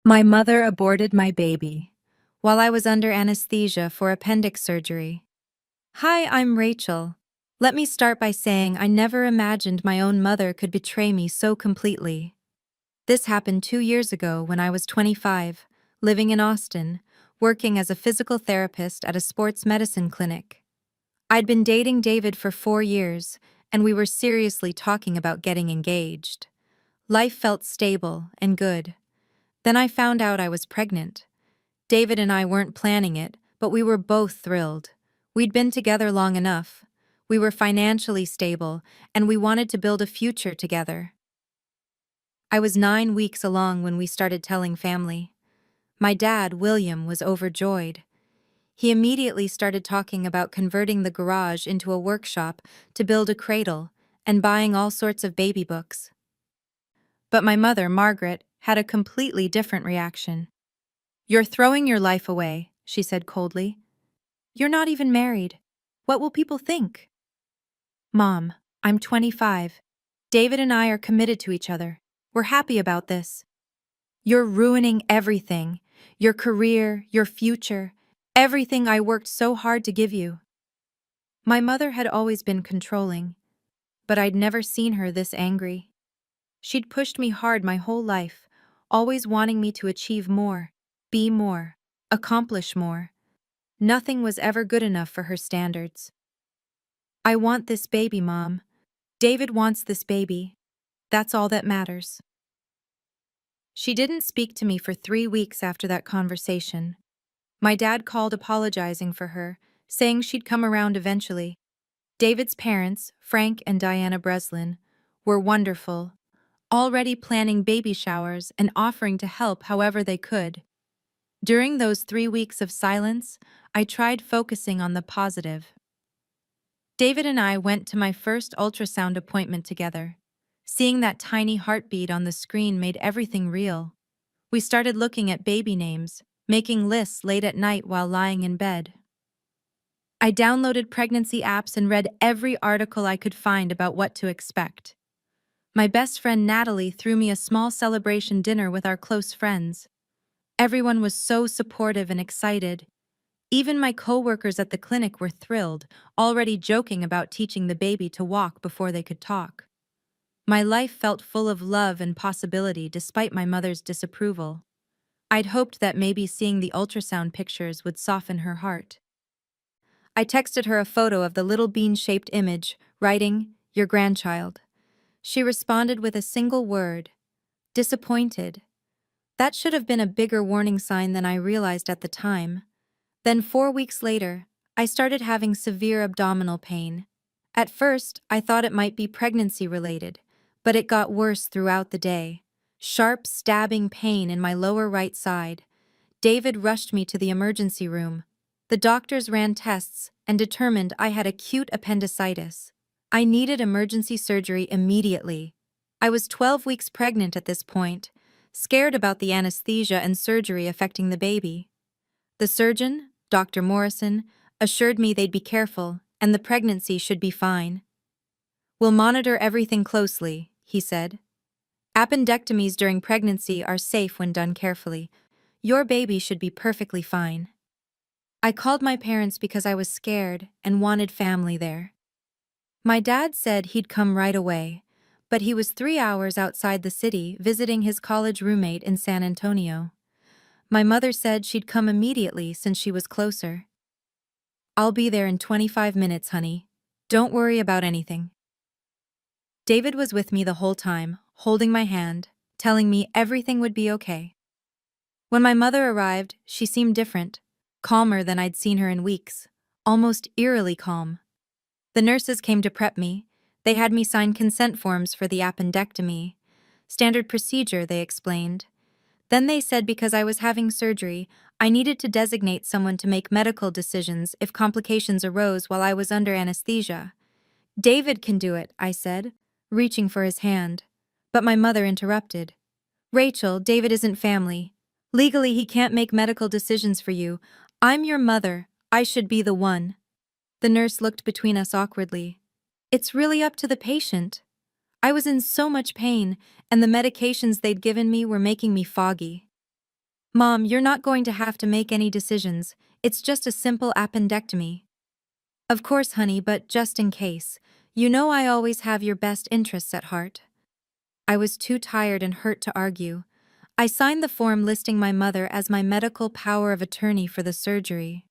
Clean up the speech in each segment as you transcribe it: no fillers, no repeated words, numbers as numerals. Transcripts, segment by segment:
My mother aborted my baby while I was under anesthesia for appendix surgery. Hi, I'm Rachel. Let me start by saying I never imagined my own mother could betray me so completely. This happened 2 years ago when I was 25, living in Austin, working as a physical therapist at a sports medicine clinic. I'd been dating David for 4 years, and we were seriously talking about getting engaged. Life felt stable and good. Then I found out I was pregnant. David and I weren't planning it, but we were both thrilled. We'd been together long enough. We were financially stable, and we wanted to build a future together. I was 9 weeks along when we started telling family. My dad, William, was overjoyed. He immediately started talking about converting the garage into a workshop to build a cradle and buying all sorts of baby books. But my mother, Margaret, had a completely different reaction. "You're throwing your life away," she said coldly. "You're not even married. What will people think?" "Mom, I'm 25. David and I are committed to each other. We're happy about this. You're ruining everything. Your career, your future, everything I worked so hard to give you." My mother had always been controlling, but I'd never seen her this angry. She'd pushed me hard my whole life, always wanting me to achieve more, be more, accomplish more. Nothing was ever good enough for her standards. "I want this baby, Mom. David wants this baby. That's all that matters." She didn't speak to me for 3 weeks after that conversation. My dad called apologizing for her, saying she'd come around eventually. David's parents, Frank and Diana Breslin, were wonderful, already planning baby showers and offering to help however they could. During those 3 weeks of silence, I tried focusing on the positive. David and I went to my first ultrasound appointment together. Seeing that tiny heartbeat on the screen made everything real. We started looking at baby names, making lists late at night while lying in bed. I downloaded pregnancy apps and read every article I could find about what to expect. My best friend Natalie threw me a small celebration dinner with our close friends. Everyone was so supportive and excited. Even my coworkers at the clinic were thrilled, already joking about teaching the baby to walk before they could talk. My life felt full of love and possibility despite my mother's disapproval. I'd hoped that maybe seeing the ultrasound pictures would soften her heart. I texted her a photo of the little bean-shaped image, writing, "Your grandchild." She responded with a single word, "Disappointed." That should have been a bigger warning sign than I realized at the time. Then 4 weeks later, I started having severe abdominal pain. At first, I thought it might be pregnancy-related, but it got worse throughout the day. Sharp, stabbing pain in my lower right side. David rushed me to the emergency room. The doctors ran tests and determined I had acute appendicitis. I needed emergency surgery immediately. I was 12 weeks pregnant at this point, scared about the anesthesia and surgery affecting the baby. The surgeon, Dr. Morrison, assured me they'd be careful and the pregnancy should be fine. "We'll monitor everything closely," he said. "Appendectomies during pregnancy are safe when done carefully. Your baby should be perfectly fine." I called my parents because I was scared and wanted family there. My dad said he'd come right away, but he was 3 hours outside the city visiting his college roommate in San Antonio. My mother said she'd come immediately since she was closer. "I'll be there in 25 minutes, honey. Don't worry about anything." David was with me the whole time, holding my hand, telling me everything would be okay. When my mother arrived, she seemed different, calmer than I'd seen her in weeks, almost eerily calm. The nurses came to prep me. They had me sign consent forms for the appendectomy. Standard procedure, they explained. Then they said because I was having surgery, I needed to designate someone to make medical decisions if complications arose while I was under anesthesia. "David can do it," I said, reaching for his hand. But my mother interrupted. "Rachel, David isn't family. Legally, he can't make medical decisions for you. I'm your mother. I should be the one." The nurse looked between us awkwardly. "It's really up to the patient." I was in so much pain, and the medications they'd given me were making me foggy. Mom, you're not going to have to make any decisions. It's just a simple appendectomy. Of course, honey, but just in case. You know I always have your best interests at heart. I was too tired and hurt to argue. I signed the form listing my mother as my medical power of attorney for the surgery.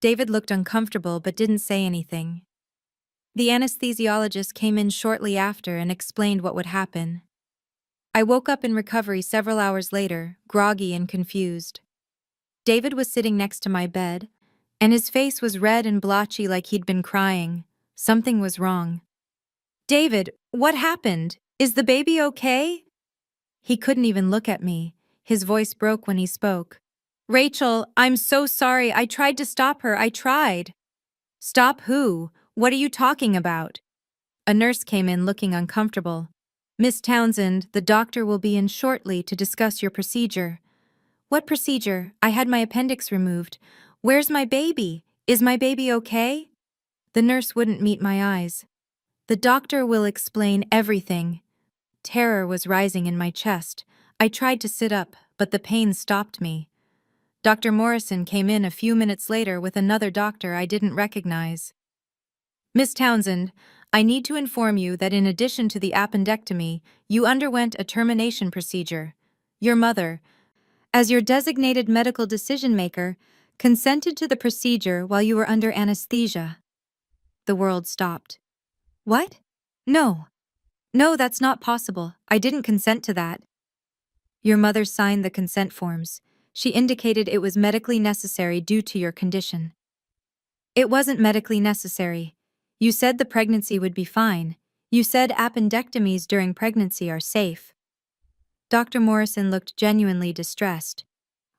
David looked uncomfortable but didn't say anything. The anesthesiologist came in shortly after and explained what would happen. I woke up in recovery several hours later, groggy and confused. David was sitting next to my bed, and his face was red and blotchy like he'd been crying. Something was wrong. David, what happened? Is the baby okay? He couldn't even look at me. His voice broke when he spoke. Rachel, I'm so sorry. I tried to stop her. I tried. Stop who? What are you talking about? A nurse came in looking uncomfortable. Miss Townsend, the doctor will be in shortly to discuss your procedure. What procedure? I had my appendix removed. Where's my baby? Is my baby okay? The nurse wouldn't meet my eyes. The doctor will explain everything. Terror was rising in my chest. I tried to sit up, but the pain stopped me. Dr. Morrison came in a few minutes later with another doctor I didn't recognize. Miss Townsend, I need to inform you that in addition to the appendectomy, you underwent a termination procedure. Your mother, as your designated medical decision-maker, consented to the procedure while you were under anesthesia. The world stopped. What? No. No, that's not possible. I didn't consent to that. Your mother signed the consent forms. She indicated it was medically necessary due to your condition. It wasn't medically necessary. You said the pregnancy would be fine. You said appendectomies during pregnancy are safe. Dr. Morrison looked genuinely distressed.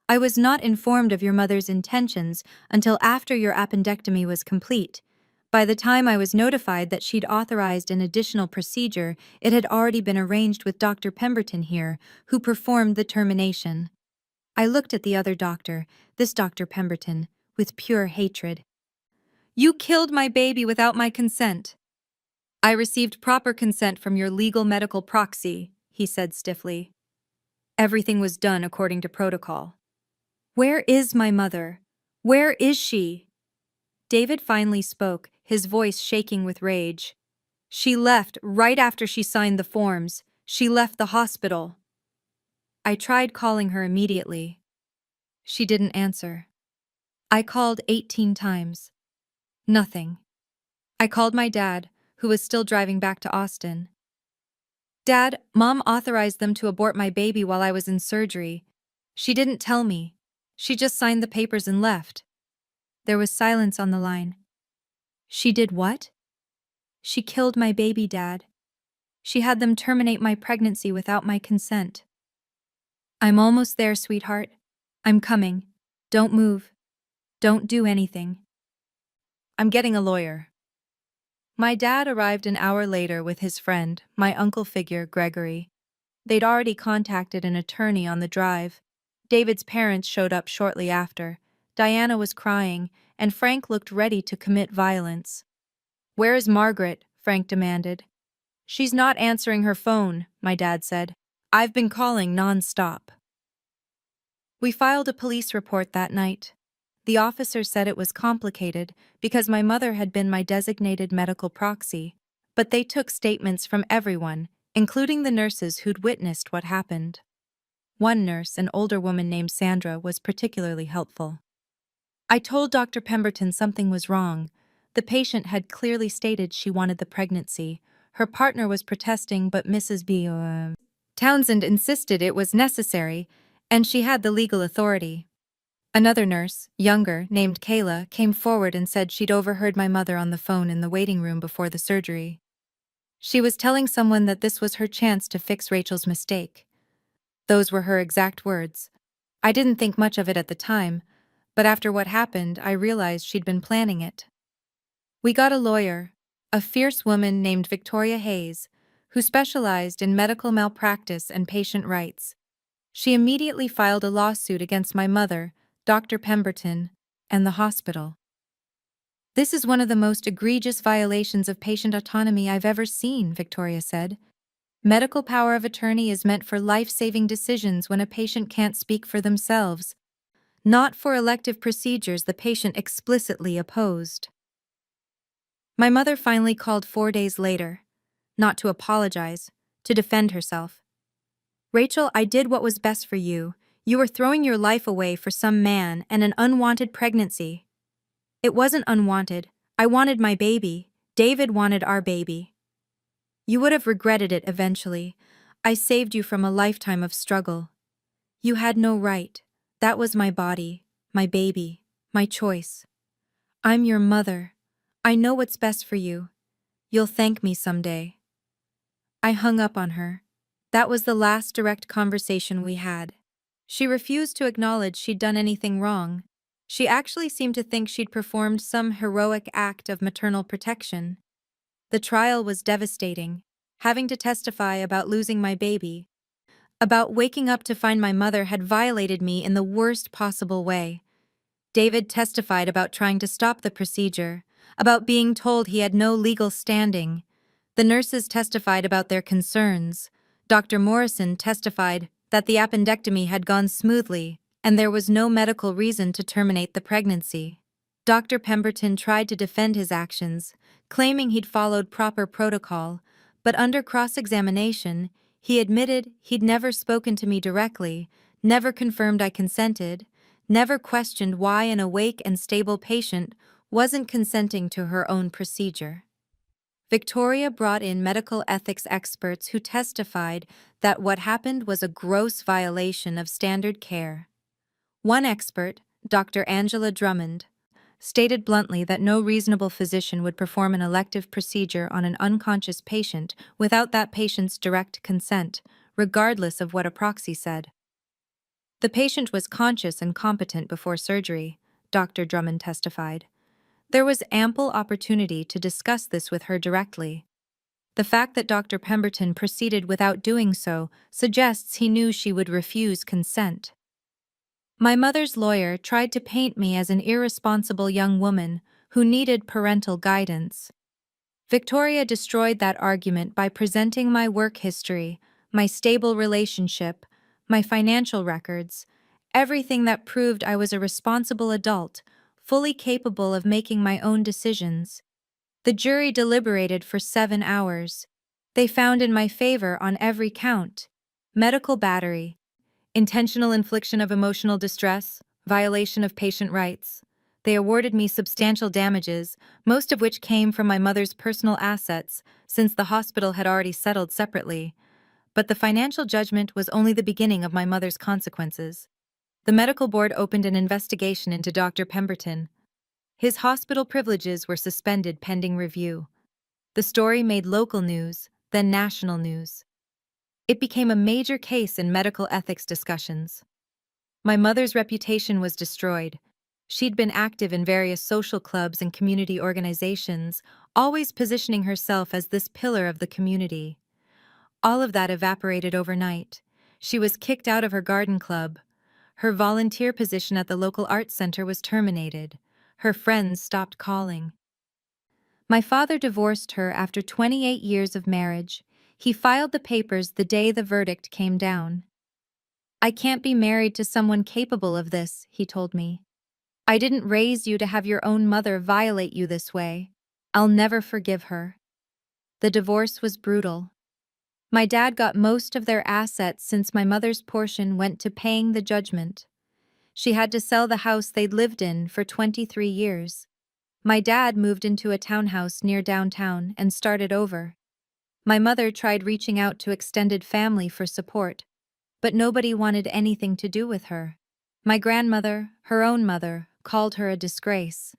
I was not informed of your mother's intentions until after your appendectomy was complete. By the time I was notified that she'd authorized an additional procedure, it had already been arranged with Dr. Pemberton here, who performed the termination. I looked at the other doctor, this Dr. Pemberton, with pure hatred. You killed my baby without my consent. I received proper consent from your legal medical proxy, he said stiffly. Everything was done according to protocol. Where is my mother? Where is she? David finally spoke, his voice shaking with rage. She left right after she signed the forms. She left the hospital. I tried calling her immediately. She didn't answer. I called 18 times. Nothing. I called my dad, who was still driving back to Austin. Dad, Mom authorized them to abort my baby while I was in surgery. She didn't tell me. She just signed the papers and left. There was silence on the line. She did what? She killed my baby, Dad. She had them terminate my pregnancy without my consent. I'm almost there, sweetheart. I'm coming. Don't move. Don't do anything. I'm getting a lawyer. My dad arrived an hour later with his friend, my uncle figure, Gregory. They'd already contacted an attorney on the drive. David's parents showed up shortly after. Diana was crying, and Frank looked ready to commit violence. Where is Margaret? Frank demanded. She's not answering her phone, my dad said. I've been calling non-stop. We filed a police report that night. The officer said it was complicated because my mother had been my designated medical proxy, but they took statements from everyone, including the nurses who'd witnessed what happened. One nurse, an older woman named Sandra, was particularly helpful. I told Dr. Pemberton something was wrong. The patient had clearly stated she wanted the pregnancy. Her partner was protesting, but Mrs. Townsend insisted it was necessary, and she had the legal authority. Another nurse, younger, named Kayla, came forward and said she'd overheard my mother on the phone in the waiting room before the surgery. She was telling someone that this was her chance to fix Rachel's mistake. Those were her exact words. I didn't think much of it at the time, but after what happened, I realized she'd been planning it. We got a lawyer, a fierce woman named Victoria Hayes, who specialized in medical malpractice and patient rights. She immediately filed a lawsuit against my mother, Dr. Pemberton, and the hospital. This is one of the most egregious violations of patient autonomy I've ever seen, Victoria said. Medical power of attorney is meant for life-saving decisions when a patient can't speak for themselves, not for elective procedures the patient explicitly opposed. My mother finally called 4 days later, not to apologize, to defend herself. Rachel, I did what was best for you. You were throwing your life away for some man and an unwanted pregnancy. It wasn't unwanted. I wanted my baby. David wanted our baby. You would have regretted it eventually. I saved you from a lifetime of struggle. You had no right. That was my body, my baby, my choice. I'm your mother. I know what's best for you. You'll thank me someday. I hung up on her. That was the last direct conversation we had. She refused to acknowledge she'd done anything wrong. She actually seemed to think she'd performed some heroic act of maternal protection. The trial was devastating, having to testify about losing my baby, about waking up to find my mother had violated me in the worst possible way. David testified about trying to stop the procedure, about being told he had no legal standing. The nurses testified about their concerns. Dr. Morrison testified that the appendectomy had gone smoothly and there was no medical reason to terminate the pregnancy. Dr. Pemberton tried to defend his actions, claiming he'd followed proper protocol, but under cross-examination, he admitted he'd never spoken to me directly, never confirmed I consented, never questioned why an awake and stable patient wasn't consenting to her own procedure. Victoria brought in medical ethics experts who testified that what happened was a gross violation of standard care. One expert, Dr. Angela Drummond, stated bluntly that no reasonable physician would perform an elective procedure on an unconscious patient without that patient's direct consent, regardless of what a proxy said. The patient was conscious and competent before surgery, Dr. Drummond testified. There was ample opportunity to discuss this with her directly. The fact that Dr. Pemberton proceeded without doing so suggests he knew she would refuse consent. My mother's lawyer tried to paint me as an irresponsible young woman who needed parental guidance. Victoria destroyed that argument by presenting my work history, my stable relationship, my financial records, everything that proved I was a responsible adult, fully capable of making my own decisions. The jury deliberated for 7 hours. They found in my favor on every count: medical battery, intentional infliction of emotional distress, violation of patient rights. They awarded me substantial damages, most of which came from my mother's personal assets, since the hospital had already settled separately. But the financial judgment was only the beginning of my mother's consequences. The medical board opened an investigation into Dr. Pemberton. His hospital privileges were suspended pending review. The story made local news, then national news. It became a major case in medical ethics discussions. My mother's reputation was destroyed. She'd been active in various social clubs and community organizations, always positioning herself as this pillar of the community. All of that evaporated overnight. She was kicked out of her garden club. Her volunteer position at the local arts center was terminated. Her friends stopped calling. My father divorced her after 28 years of marriage. He filed the papers the day the verdict came down. I can't be married to someone capable of this, he told me. I didn't raise you to have your own mother violate you this way. I'll never forgive her. The divorce was brutal. My dad got most of their assets since my mother's portion went to paying the judgment. She had to sell the house they'd lived in for 23 years. My dad moved into a townhouse near downtown and started over. My mother tried reaching out to extended family for support, but nobody wanted anything to do with her. My grandmother, her own mother, called her a disgrace.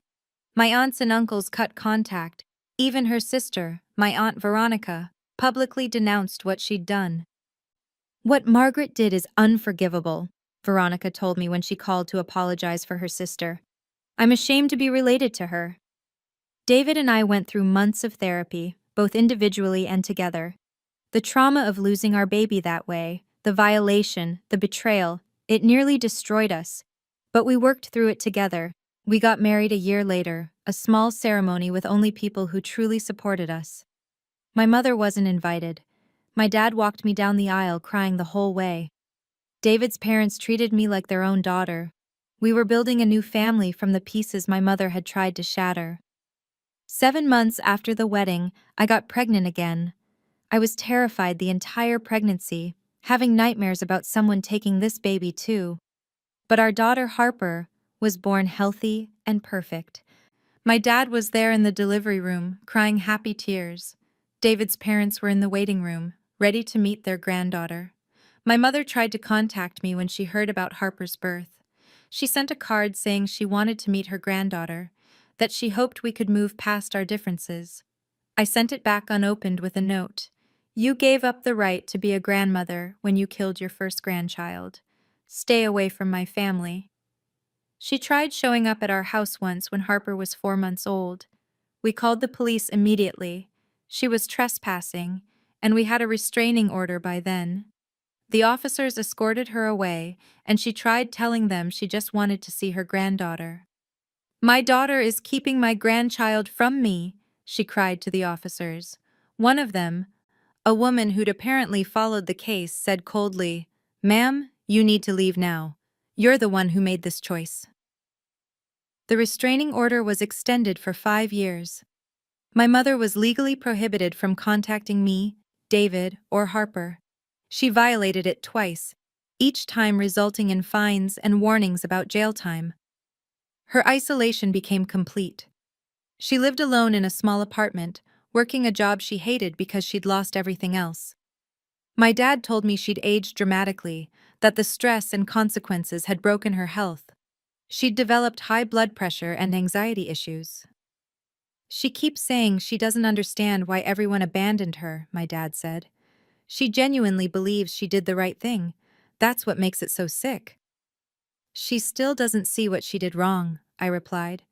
My aunts and uncles cut contact. Even her sister, my Aunt Veronica, publicly denounced what she'd done. What Margaret did is unforgivable, Veronica told me when she called to apologize for her sister. I'm ashamed to be related to her. David and I went through months of therapy, both individually and together. The trauma of losing our baby that way, the violation, the betrayal, it nearly destroyed us. But we worked through it together. We got married a year later, a small ceremony with only people who truly supported us. My mother wasn't invited. My dad walked me down the aisle crying the whole way. David's parents treated me like their own daughter. We were building a new family from the pieces my mother had tried to shatter. 7 months after the wedding, I got pregnant again. I was terrified the entire pregnancy, having nightmares about someone taking this baby too. But our daughter Harper was born healthy and perfect. My dad was there in the delivery room, crying happy tears. David's parents were in the waiting room, ready to meet their granddaughter. My mother tried to contact me when she heard about Harper's birth. She sent a card saying she wanted to meet her granddaughter, that she hoped we could move past our differences. I sent it back unopened with a note. You gave up the right to be a grandmother when you killed your first grandchild. Stay away from my family. She tried showing up at our house once when Harper was 4 months old. We called the police immediately. She was trespassing, and we had a restraining order by then. The officers escorted her away, and she tried telling them she just wanted to see her granddaughter. My daughter is keeping my grandchild from me, she cried to the officers. One of them, a woman who'd apparently followed the case, said coldly, "Ma'am, you need to leave now. You're the one who made this choice." The restraining order was extended for 5 years. My mother was legally prohibited from contacting me, David, or Harper. She violated it twice, each time resulting in fines and warnings about jail time. Her isolation became complete. She lived alone in a small apartment, working a job she hated because she'd lost everything else. My dad told me she'd aged dramatically, that the stress and consequences had broken her health. She'd developed high blood pressure and anxiety issues. She keeps saying she doesn't understand why everyone abandoned her, my dad said. She genuinely believes she did the right thing. That's what makes it so sick. She still doesn't see what she did wrong, I replied.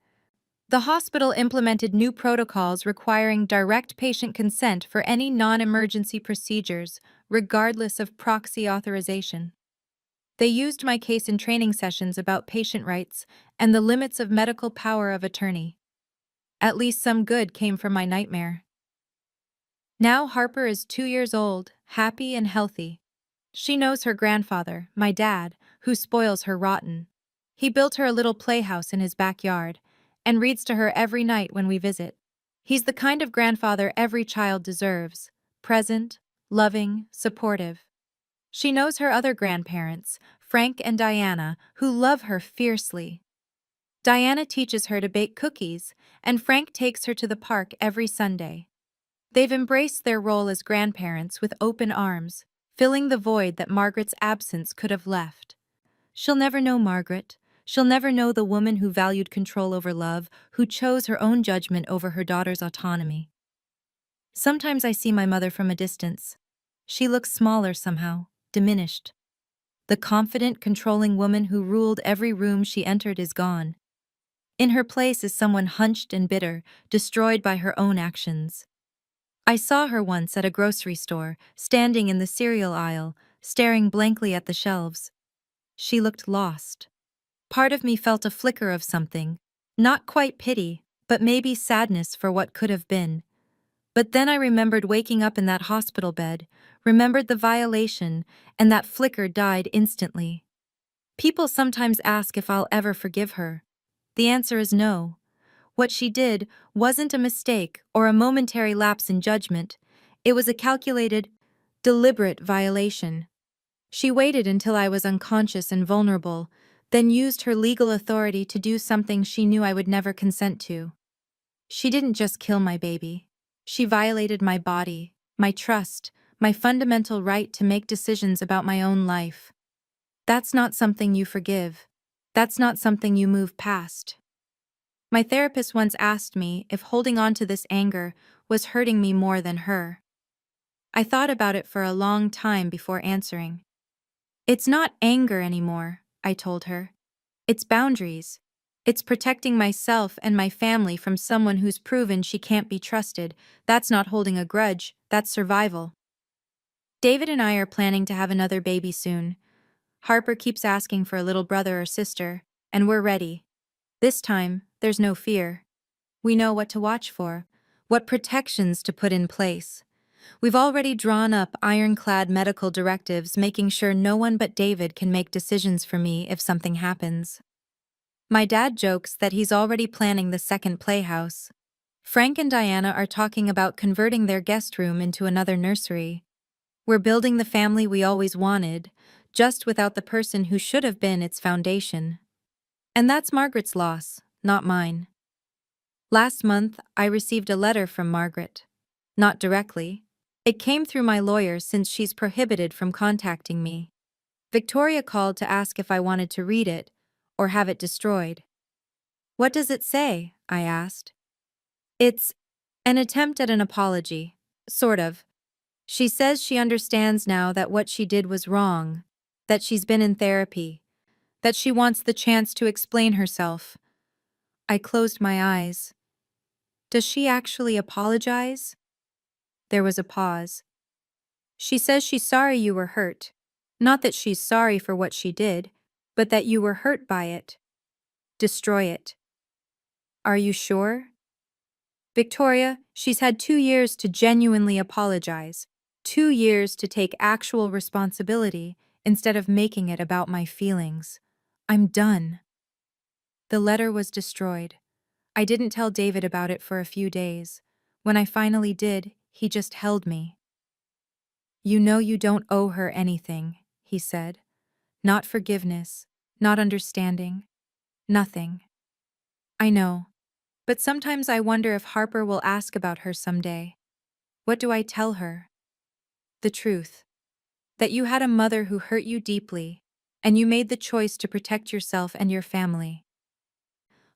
The hospital implemented new protocols requiring direct patient consent for any non-emergency procedures, regardless of proxy authorization. They used my case in training sessions about patient rights and the limits of medical power of attorney. At least some good came from my nightmare. Now Harper is 2 years old, happy and healthy. She knows her grandfather, my dad, who spoils her rotten. He built her a little playhouse in his backyard and reads to her every night when we visit. He's the kind of grandfather every child deserves, present, loving, supportive. She knows her other grandparents, Frank and Diana, who love her fiercely. Diana teaches her to bake cookies, and Frank takes her to the park every Sunday. They've embraced their role as grandparents with open arms, filling the void that Margaret's absence could have left. She'll never know Margaret. She'll never know the woman who valued control over love, who chose her own judgment over her daughter's autonomy. Sometimes I see my mother from a distance. She looks smaller somehow, diminished. The confident, controlling woman who ruled every room she entered is gone. In her place is someone hunched and bitter, destroyed by her own actions. I saw her once at a grocery store, standing in the cereal aisle, staring blankly at the shelves. She looked lost. Part of me felt a flicker of something, not quite pity, but maybe sadness for what could have been. But then I remembered waking up in that hospital bed, remembered the violation, and that flicker died instantly. People sometimes ask if I'll ever forgive her. The answer is no. What she did wasn't a mistake or a momentary lapse in judgment. It was a calculated, deliberate violation. She waited until I was unconscious and vulnerable, then used her legal authority to do something she knew I would never consent to. She didn't just kill my baby. She violated my body, my trust, my fundamental right to make decisions about my own life. That's not something you forgive. That's not something you move past. My therapist once asked me if holding on to this anger was hurting me more than her. I thought about it for a long time before answering. It's not anger anymore, I told her. It's boundaries. It's protecting myself and my family from someone who's proven she can't be trusted. That's not holding a grudge, that's survival. David and I are planning to have another baby soon. Harper keeps asking for a little brother or sister, and we're ready. This time, there's no fear. We know what to watch for, what protections to put in place. We've already drawn up ironclad medical directives making sure no one but David can make decisions for me if something happens. My dad jokes that he's already planning the second playhouse. Frank and Diana are talking about converting their guest room into another nursery. We're building the family we always wanted, just without the person who should have been its foundation. And that's Margaret's loss, not mine. Last month, I received a letter from Margaret. Not directly. It came through my lawyer since she's prohibited from contacting me. Victoria called to ask if I wanted to read it, or have it destroyed. "What does it say?" I asked. "It's an attempt at an apology, sort of. She says she understands now that what she did was wrong, that she's been in therapy, that she wants the chance to explain herself." I closed my eyes. Does she actually apologize? There was a pause. "She says she's sorry you were hurt. Not that she's sorry for what she did, but that you were hurt by it. Destroy it." "Are you sure?" "Victoria, she's had 2 years to genuinely apologize. 2 years to take actual responsibility instead of making it about my feelings. I'm done." The letter was destroyed. I didn't tell David about it for a few days. When I finally did, he just held me. "You know you don't owe her anything," he said. "Not forgiveness, not understanding, nothing." "I know. But sometimes I wonder if Harper will ask about her someday. What do I tell her? The truth. That you had a mother who hurt you deeply, and you made the choice to protect yourself and your family.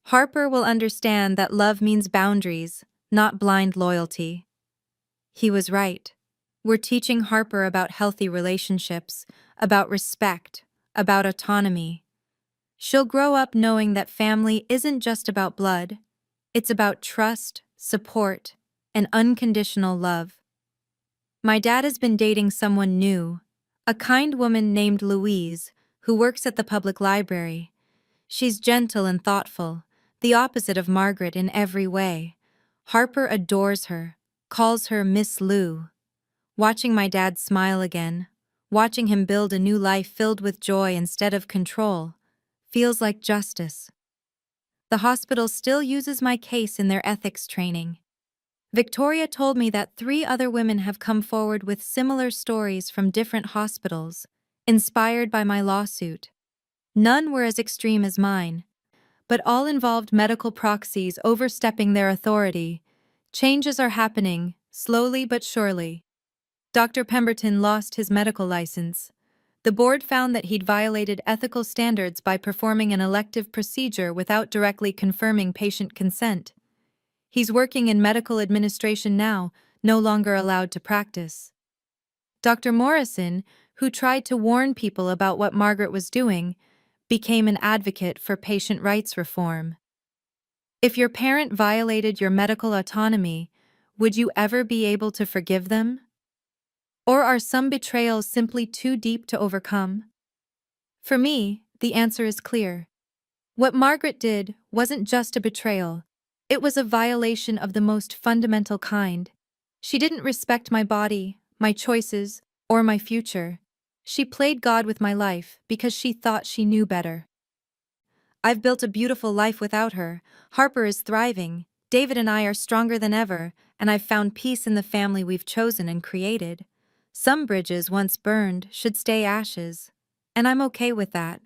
Harper will understand that love means boundaries, not blind loyalty." He was right. We're teaching Harper about healthy relationships, about respect, about autonomy. She'll grow up knowing that family isn't just about blood. It's about trust, support, and unconditional love. My dad has been dating someone new, a kind woman named Louise, who works at the public library. She's gentle and thoughtful, the opposite of Margaret in every way. Harper adores her, calls her Miss Lou. Watching my dad smile again, watching him build a new life filled with joy instead of control, feels like justice. The hospital still uses my case in their ethics training. Victoria told me that 3 other women have come forward with similar stories from different hospitals, inspired by my lawsuit. None were as extreme as mine, but all involved medical proxies overstepping their authority. Changes are happening, slowly but surely. Dr. Pemberton lost his medical license. The board found that he'd violated ethical standards by performing an elective procedure without directly confirming patient consent. He's working in medical administration now, no longer allowed to practice. Dr. Morrison, who tried to warn people about what Margaret was doing, became an advocate for patient rights reform. If your parent violated your medical autonomy, would you ever be able to forgive them? Or are some betrayals simply too deep to overcome? For me, the answer is clear. What Margaret did wasn't just a betrayal. It was a violation of the most fundamental kind. She didn't respect my body, my choices, or my future. She played God with my life because she thought she knew better. I've built a beautiful life without her. Harper is thriving. David and I are stronger than ever, and I've found peace in the family we've chosen and created. Some bridges once burned should stay ashes, and I'm okay with that.